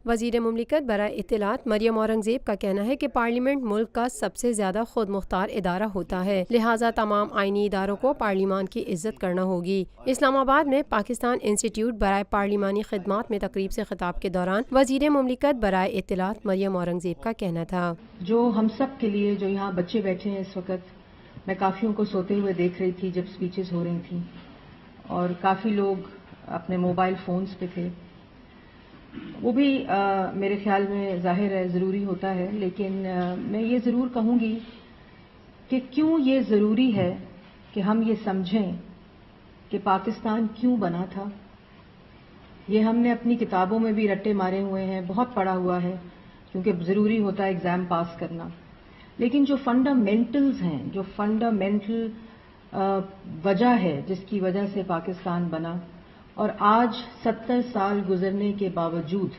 وزیر مملکت برائے اطلاعات مریم اورنگزیب کا کہنا ہے کہ پارلیمنٹ ملک کا سب سے زیادہ خود مختار ادارہ ہوتا ہے، لہٰذا تمام آئینی اداروں کو پارلیمان کی عزت کرنا ہوگی۔ اسلام آباد میں پاکستان انسٹی ٹیوٹ برائے پارلیمانی خدمات میں تقریب سے خطاب کے دوران وزیر مملکت برائے اطلاعات مریم اورنگزیب کا کہنا تھا، جو ہم سب کے لیے، جو یہاں بچے بیٹھے ہیں اس وقت، میں کافیوں کو سوتے ہوئے دیکھ رہی تھی جب اسپیچز ہو رہی تھیں، اور کافی لوگ اپنے موبائل فونز پہ تھے۔ وہ بھی میرے خیال میں ظاہر ہے ضروری ہوتا ہے، لیکن میں یہ ضرور کہوں گی کہ کیوں یہ ضروری ہے کہ ہم یہ سمجھیں کہ پاکستان کیوں بنا تھا۔ یہ ہم نے اپنی کتابوں میں بھی رٹے مارے ہوئے ہیں، بہت پڑھا ہوا ہے، کیونکہ ضروری ہوتا ہے ایگزام پاس کرنا، لیکن جو فنڈامنٹلز ہیں، جو فنڈامنٹل وجہ ہے جس کی وجہ سے پاکستان بنا، اور آج 70 سال گزرنے کے باوجود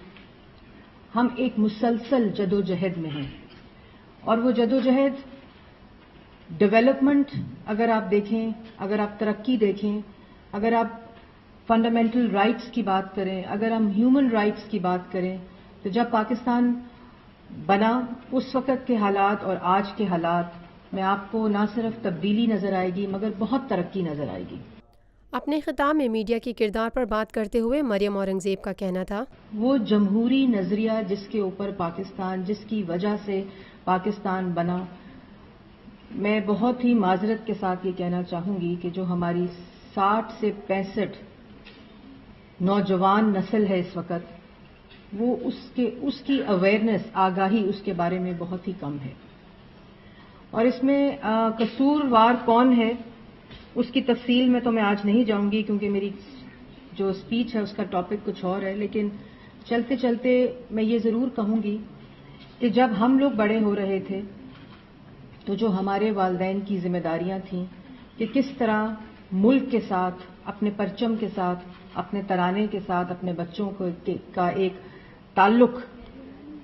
ہم ایک مسلسل جدوجہد میں ہیں، اور وہ جدوجہد ڈیولپمنٹ اگر آپ دیکھیں، اگر آپ ترقی دیکھیں، اگر آپ فنڈامنٹل رائٹس کی بات کریں، اگر ہم ہیومن رائٹس کی بات کریں، تو جب پاکستان بنا اس وقت کے حالات اور آج کے حالات میں آپ کو نہ صرف تبدیلی نظر آئے گی مگر بہت ترقی نظر آئے گی۔ اپنے خطاب میں میڈیا کے کردار پر بات کرتے ہوئے مریم اورنگزیب کا کہنا تھا، وہ جمہوری نظریہ جس کے اوپر پاکستان، جس کی وجہ سے پاکستان بنا، میں بہت ہی معذرت کے ساتھ یہ کہنا چاہوں گی کہ جو ہماری 60 سے 65 نوجوان نسل ہے اس وقت، وہ اس کی اویئرنیس، آگاہی اس کے بارے میں بہت ہی کم ہے، اور اس میں قصوروار کون ہے اس کی تفصیل میں تو میں آج نہیں جاؤں گی، کیونکہ میری جو اسپیچ ہے اس کا ٹاپک کچھ اور ہے، لیکن چلتے چلتے میں یہ ضرور کہوں گی کہ جب ہم لوگ بڑے ہو رہے تھے تو جو ہمارے والدین کی ذمہ داریاں تھیں کہ کس طرح ملک کے ساتھ، اپنے پرچم کے ساتھ، اپنے ترانے کے ساتھ اپنے بچوں کا ایک تعلق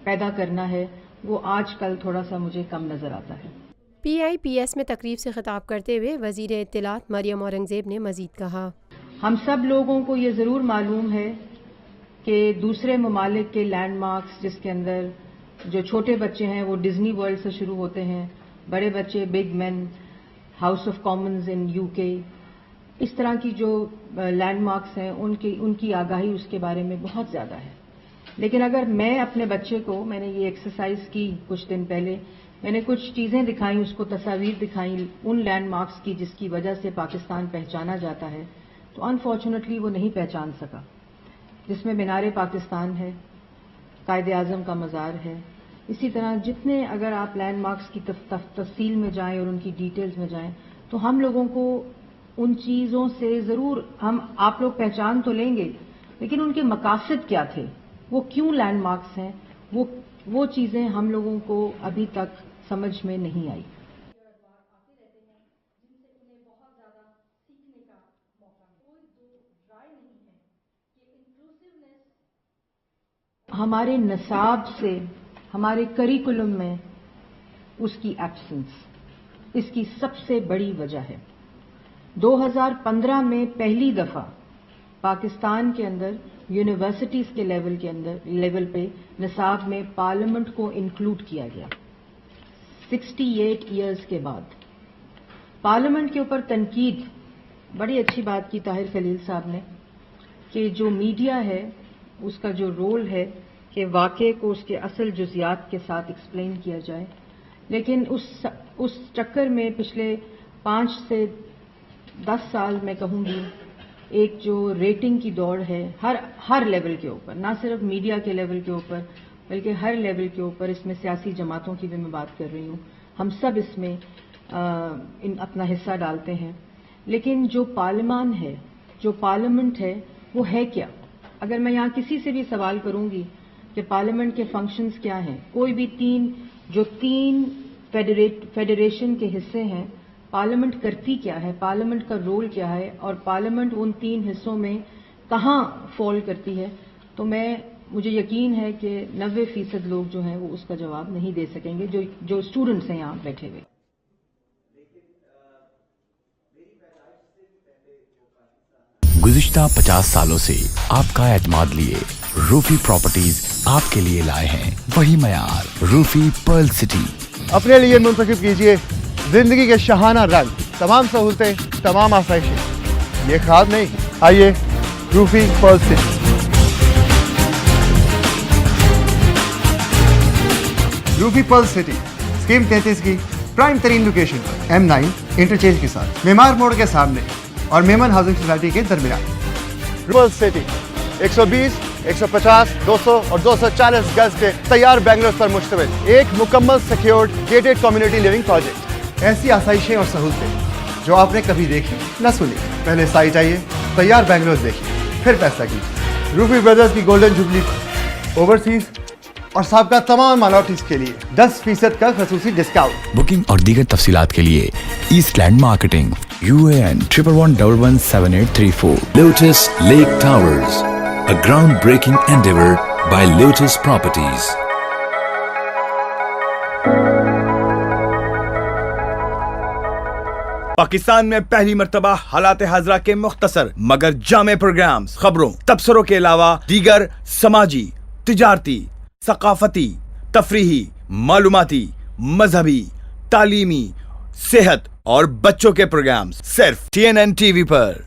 پیدا کرنا ہے، وہ آج کل تھوڑا سا مجھے کم نظر آتا ہے۔ PIPS میں تقریب سے خطاب کرتے ہوئے وزیر اطلاعات مریم اورنگزیب نے مزید کہا، ہم سب لوگوں کو یہ ضرور معلوم ہے کہ دوسرے ممالک کے لینڈ مارکس، جس کے اندر جو چھوٹے بچے ہیں وہ ڈزنی ورلڈ سے شروع ہوتے ہیں، بڑے بچے big man, house of commons in UK، اس طرح کی جو لینڈ مارکس ہیں ان کی آگاہی اس کے بارے میں بہت زیادہ ہے۔ لیکن اگر میں اپنے بچے کو، میں نے یہ ایکسرسائز کی کچھ دن پہلے، میں نے کچھ چیزیں دکھائیں، اس کو تصاویر دکھائیں ان لینڈ مارکس کی جس کی وجہ سے پاکستان پہچانا جاتا ہے، تو انفارچونیٹلی وہ نہیں پہچان سکا، جس میں مینار پاکستان ہے، قائد اعظم کا مزار ہے، اسی طرح جتنے اگر آپ لینڈ مارکس کی تفصیل میں جائیں اور ان کی ڈیٹیلز میں جائیں تو ہم لوگوں کو ان چیزوں سے ضرور آپ لوگ پہچان تو لیں گے، لیکن ان کے مقاصد کیا تھے، وہ کیوں لینڈ مارکس ہیں، وہ چیزیں ہم لوگوں کو ابھی تک سمجھ میں نہیں آئی۔ ہمارے نصاب سے، ہمارے کریکولم میں اس کی ایبسنس اس کی سب سے بڑی وجہ ہے۔ 2015 میں پہلی دفعہ پاکستان کے اندر یونیورسٹیز کے لیول پہ نصاب میں پارلیمنٹ کو انکلوڈ کیا گیا، 68 ایئرز کے بعد۔ پارلیمنٹ کے اوپر تنقید، بڑی اچھی بات کی طاہر خلیل صاحب نے کہ جو میڈیا ہے اس کا جو رول ہے کہ واقعے کو اس کے اصل جزیات کے ساتھ ایکسپلین کیا جائے، لیکن اس چکر میں پچھلے 5 سے 10 سال میں کہوں گی ایک جو ریٹنگ کی دوڑ ہے ہر لیول کے اوپر، نہ صرف میڈیا کے لیول کے اوپر بلکہ ہر لیول کے اوپر، اس میں سیاسی جماعتوں کی بھی میں بات کر رہی ہوں، ہم سب اس میں اپنا حصہ ڈالتے ہیں، لیکن جو پارلیمان ہے، جو پارلیمنٹ ہے، وہ ہے کیا؟ اگر میں یہاں کسی سے بھی سوال کروں گی کہ پارلیمنٹ کے فنکشنز کیا ہیں، کوئی بھی تین فیڈریشن کے حصے ہیں، پارلیمنٹ کرتی کیا ہے، پارلیمنٹ کا رول کیا ہے، اور پارلیمنٹ ان 3 حصوں میں کہاں فال کرتی ہے، تو مجھے یقین ہے کہ 90% لوگ جو ہیں وہ اس کا جواب نہیں دے سکیں گے جو اسٹوڈنٹس ہیں یہاں بیٹھے ہوئے۔ گزشتہ 50 سالوں سے آپ کا اعتماد لیے روفی پراپرٹیز آپ کے لیے لائے ہیں وہی معیار، روفی پرل سٹی۔ اپنے لیے منتخب کیجیے زندگی کے شاہانہ رنگ، تمام سہولتیں، تمام آسائشیں، یہ خواب نہیں، آئیے Rufi pearl city. Rufi pearl city scheme 33 کی پرائم ترین لوکیشن پر M9 انٹرچینج کے ساتھ، معمار موڑ کے سامنے اور میمن ہاؤسنگ سوسائٹی کے درمیان۔ پرل سٹی 120، 150، 200 اور 240 گز کے تیار بنگلوز پر مشتمل ایک مکمل secured gated community living project. ایسی آسائشیں اور سہولتیں جو آپ نے کبھی دیکھی نہ سنی۔ پہلے سائٹ آئیے، تیار بنگلوز دیکھیے، پھر فیصلہ کیجیے۔ روفی بردرز کی گولڈن جوبلی اوورسیز اور سابقہ تمام مائنورٹیز کے لیے 10% کا خصوصی ڈسکاؤنٹ۔ بکنگ اور دیگر تفصیلات کے لیے East Land marketing, UAN 11117834۔ Lotus Lake Towers, a groundbreaking endeavor by Lotus Properties. Pakistan میں پہلی مرتبہ حالات حاضرہ کے مختصر مگر جامع پروگرامز، خبروں، تبصروں کے علاوہ دیگر سماجی، تجارتی، ثقافتی، تفریحی، معلوماتی، مذہبی، تعلیمی، صحت اور بچوں کے پروگرامز صرف TNN TV پر۔